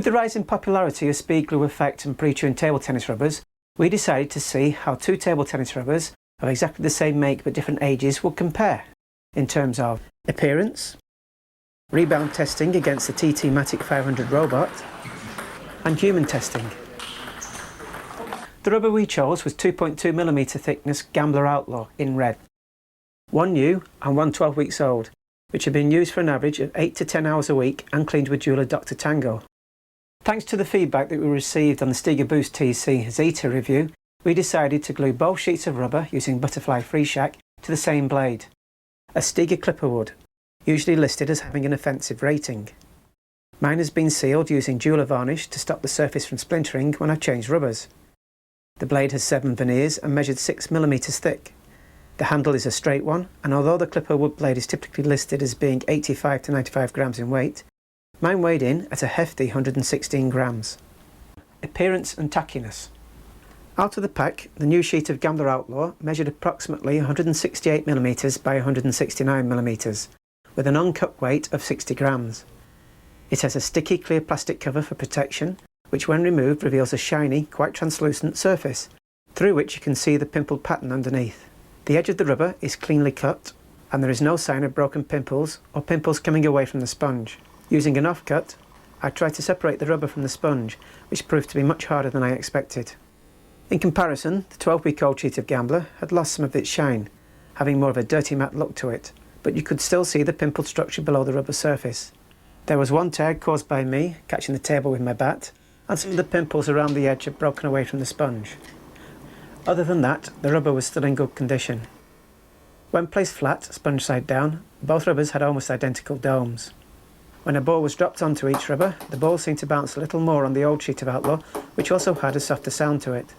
With the rise in popularity of Speed Glue Effect and pre-tuned table tennis rubbers, we decided to see how two table tennis rubbers of exactly the same make but different ages would compare in terms of appearance, rebound testing against the TT Matic 500 robot, and human testing. The rubber we chose was 2.2mm thickness Gambler Outlaw in red. One new and one 12 weeks old, which had been used for an average of 8 to 10 hours a week and cleaned with jeweller Dr. Tango. Thanks to the feedback that we received on the Stiga Boost TC Zeta review, we decided to glue both sheets of rubber using Butterfly Free Shack to the same blade, a Stiga clipper wood, usually listed as having an offensive rating. Mine has been sealed using jeweller varnish to stop the surface from splintering when I changed rubbers. The blade has 7 veneers and measured 6mm thick. The handle is a straight one, and although the clipper wood blade is typically listed as being 85 to 95 grams in weight, mine weighed in at a hefty 116 grams. Appearance and tackiness. Out of the pack, the new sheet of Gambler Outlaw measured approximately 168mm by 169mm, with an uncut weight of 60 grams. It has a sticky clear plastic cover for protection, which when removed reveals a shiny, quite translucent surface, through which you can see the pimpled pattern underneath. The edge of the rubber is cleanly cut, and there is no sign of broken pimples or pimples coming away from the sponge. Using an offcut, I tried to separate the rubber from the sponge, which proved to be much harder than I expected. In comparison, the 12-week-old sheet of Gambler had lost some of its shine, having more of a dirty matte look to it, but you could still see the pimpled structure below the rubber surface. There was one tear caused by me catching the table with my bat, and some of the pimples around the edge had broken away from the sponge. Other than that, the rubber was still in good condition. When placed flat, sponge side down, both rubbers had almost identical domes. When a ball was dropped onto each rubber, the ball seemed to bounce a little more on the old sheet of Outlaw, which also had a softer sound to it.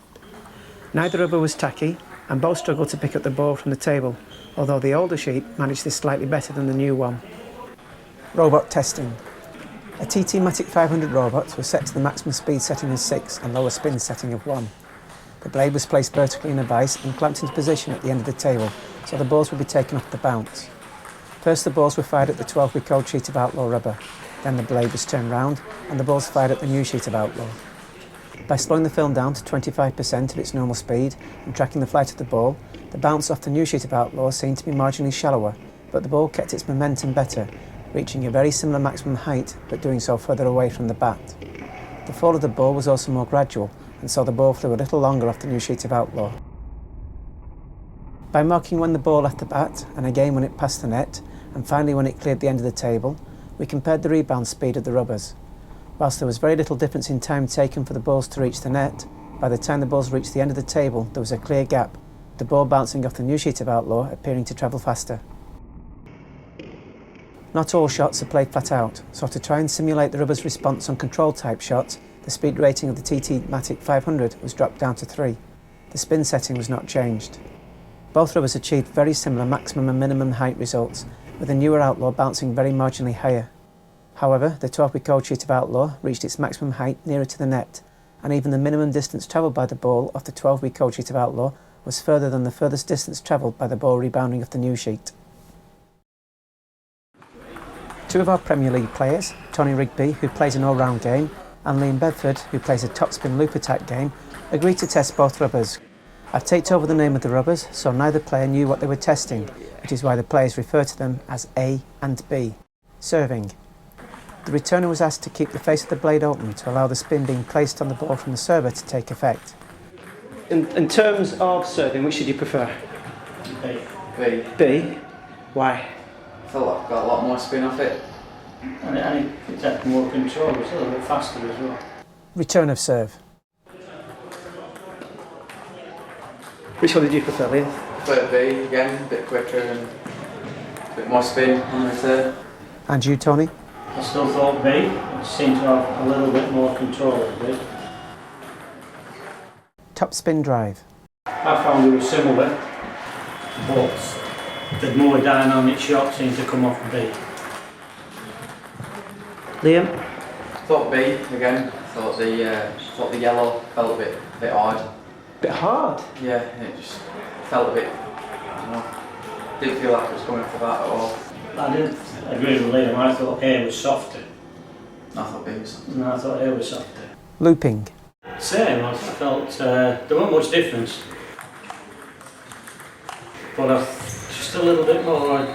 Neither rubber was tacky, and both struggled to pick up the ball from the table, although the older sheet managed this slightly better than the new one. Robot testing. A TT Matic 500 robot was set to the maximum speed setting of 6 and lower spin setting of 1. The blade was placed vertically in a vise and clamped into position at the end of the table, so the balls would be taken off the bounce. First the balls were fired at the 12-week-old sheet of Outlaw rubber, then the blade was turned round and the balls fired at the new sheet of Outlaw. By slowing the film down to 25% of its normal speed and tracking the flight of the ball, the bounce off the new sheet of Outlaw seemed to be marginally shallower, but the ball kept its momentum better, reaching a very similar maximum height but doing so further away from the bat. The fall of the ball was also more gradual, and so the ball flew a little longer off the new sheet of Outlaw. By marking when the ball left the bat, and again when it passed the net, and finally when it cleared the end of the table, we compared the rebound speed of the rubbers. Whilst there was very little difference in time taken for the balls to reach the net, by the time the balls reached the end of the table there was a clear gap, the ball bouncing off the new sheet of Outlaw appearing to travel faster. Not all shots are played flat out, so to try and simulate the rubber's response on control type shots, the speed rating of the TT Matic 500 was dropped down to 3. The spin setting was not changed. Both rubbers achieved very similar maximum and minimum height results, with the newer Outlaw bouncing very marginally higher. However, the 12-week-old sheet of Outlaw reached its maximum height nearer to the net, and even the minimum distance travelled by the ball off the 12-week-old sheet of Outlaw was further than the furthest distance travelled by the ball rebounding off the new sheet. Two of our Premier League players, Tony Rigby, who plays an all-round game, and Liam Bedford, who plays a topspin loop attack game, agreed to test both rubbers. I've taped over the name of the rubbers, so neither player knew what they were testing, which is why the players refer to them as A and B. Serving. The returner was asked to keep the face of the blade open to allow the spin being placed on the ball from the server to take effect. In terms of serving, which should you prefer? B. B. B? Why? I feel like I've got a lot more spin off it. And it takes more control, it's a little bit faster as well. Return of serve. Which one did you prefer, Liam? Prefer B again, a bit quicker and a bit more spin on the return. And you, Tony? I still thought B, it seemed to have a little bit more control of B. Top spin drive. I found they were similar, but the more dynamic shot seemed to come off B. Liam? Thought B again. Thought the yellow felt a bit hard. Bit hard? Yeah, it just felt a bit, didn't feel like it was coming for that at all. I didn't agree with Liam, I thought A was softer. I thought B was softer. No, I thought A was softer. Looping. Same, I felt there wasn't much difference. But just a little bit more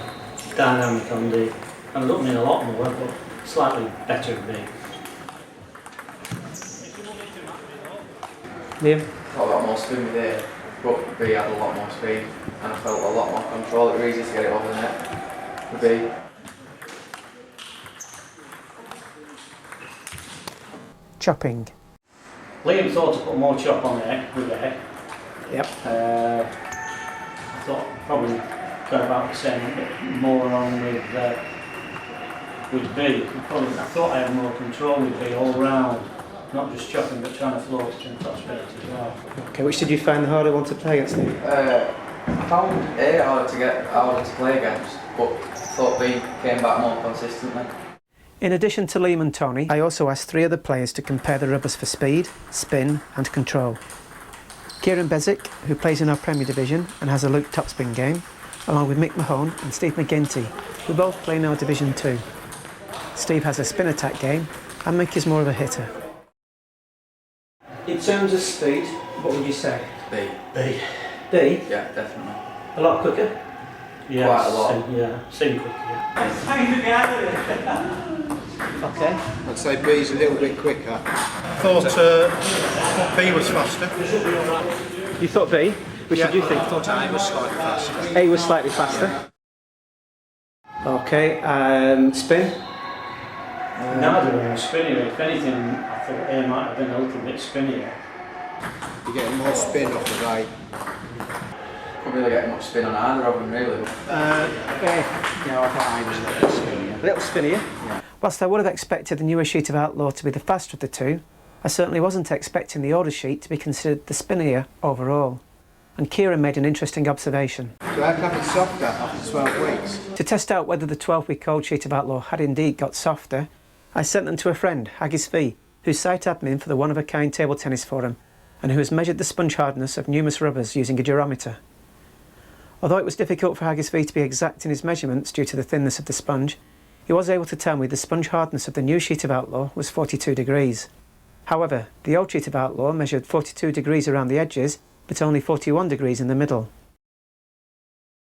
dynamic on D. I don't mean a lot more, but slightly better in B. Liam? Got a lot more spin with A, but B had a lot more speed, and I felt a lot more control. It was easy to get it over the net with B. Chopping. Liam thought to put more chop on there with A. Yep. I thought probably got about the same, a bit more on with B. I thought I had more control with B all round, not just chopping but trying to float it and top spin it as well. Okay, which did you find the harder one to play against, Liam? I found A harder to play against, but I thought B came back more consistently. In addition to Liam and Tony, I also asked 3 other players to compare the rubbers for speed, spin and control. Kieran Bezic, who plays in our Premier Division and has a Luke topspin game, along with Mick Mahone and Steve McGinty, who both play in our Division 2. Steve has a spin attack game and Mick is more of a hitter. In terms of speed, what would you say? B. B. B? Yeah, definitely. A lot quicker? Yeah, Quite a lot. Seemed quicker, yeah. Okay. I'd say B's a little bit quicker. Thought B was faster. You thought B? Which did you think? I thought A was slightly faster. A was slightly faster. Okay, spin? Neither of them was spinnier. If anything, I thought A might have been a little bit spinnier. You're getting more spin off of A. Couldn't really get much spin on either of them, really. Yeah, I thought A was a little bit spinnier. A little spinnier? Whilst I would have expected the newer sheet of Outlaw to be the faster of the two, I certainly wasn't expecting the older sheet to be considered the spinnier overall. And Kieran made an interesting observation. So how come it's softer after 12 weeks? To test out whether the 12-week-old sheet of Outlaw had indeed got softer, I sent them to a friend, Haggis V, who's site admin for the one-of-a-kind table tennis forum, and who has measured the sponge hardness of numerous rubbers using a durometer. Although it was difficult for Haggis V to be exact in his measurements due to the thinness of the sponge, he was able to tell me the sponge hardness of the new sheet of Outlaw was 42 degrees. However, the old sheet of Outlaw measured 42 degrees around the edges, but only 41 degrees in the middle.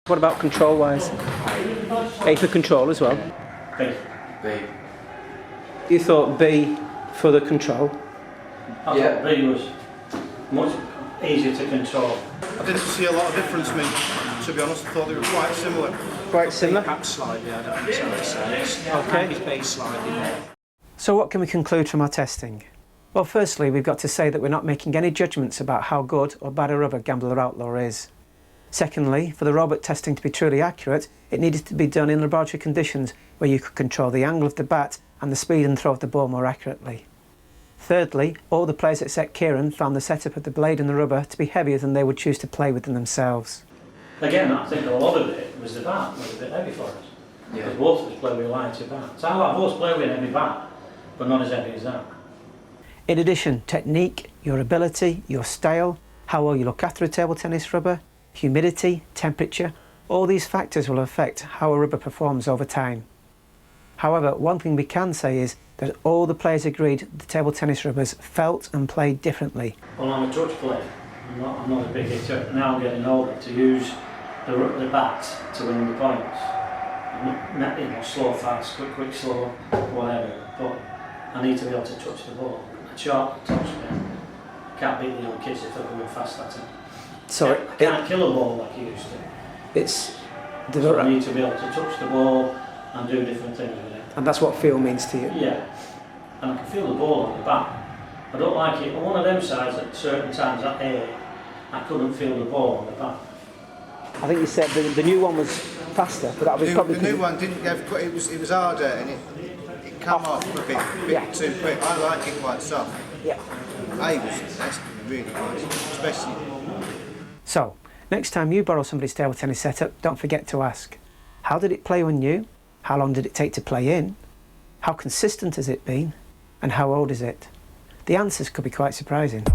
What about control-wise? A for control as well. B. B. You thought B for the control? I thought B was much easier to control. I didn't see a lot of difference, to be honest. I thought they were quite similar. Quite similar? Perhaps slightly, I don't understand the sense. Okay. Maybe B slightly more. So what can we conclude from our testing? Well, firstly, we've got to say that we're not making any judgments about how good or bad a rubber Gambler Outlaw is. Secondly, for the robot testing to be truly accurate, it needed to be done in laboratory conditions where you could control the angle of the bat and the speed and throw of the ball more accurately. Thirdly, all the players except Kieran found the setup of the blade and the rubber to be heavier than they would choose to play with them themselves. Again, I think a lot of it was the bat was a bit heavy for us. Yeah. Because both of us play with lighter bats. I like both play with a heavy bat, but not as heavy as that. In addition, technique, your ability, your style, how well you look after a table tennis rubber, humidity, temperature, all these factors will affect how a rubber performs over time. However, one thing we can say is that all the players agreed the table tennis rubbers felt and played differently. Well, I'm a touch player. I'm not a big hitter. Now I'm getting older to use the bat to win the points. Slow, fast, quick, slow, whatever. But I need to be able to touch the ball. A sharp touch spin. Can't beat the young kids if they're going fast at it. So I can't kill a ball like you used to. it's So I need to be able to touch the ball and do different things with it. and that's what feel means to you. Yeah. And I can feel the ball on the bat. I don't like it. On one of them sides at certain times at A, I couldn't feel the ball on the bat. I think you said the new one was faster, but that was probably The new one didn't go quite, it was harder and it came off a bit too quick. I like it quite soft. Yeah. A was really nice, especially. So, next time you borrow somebody's table tennis setup, don't forget to ask, how did it play when new? How long did it take to play in? How consistent has it been? And how old is it? The answers could be quite surprising.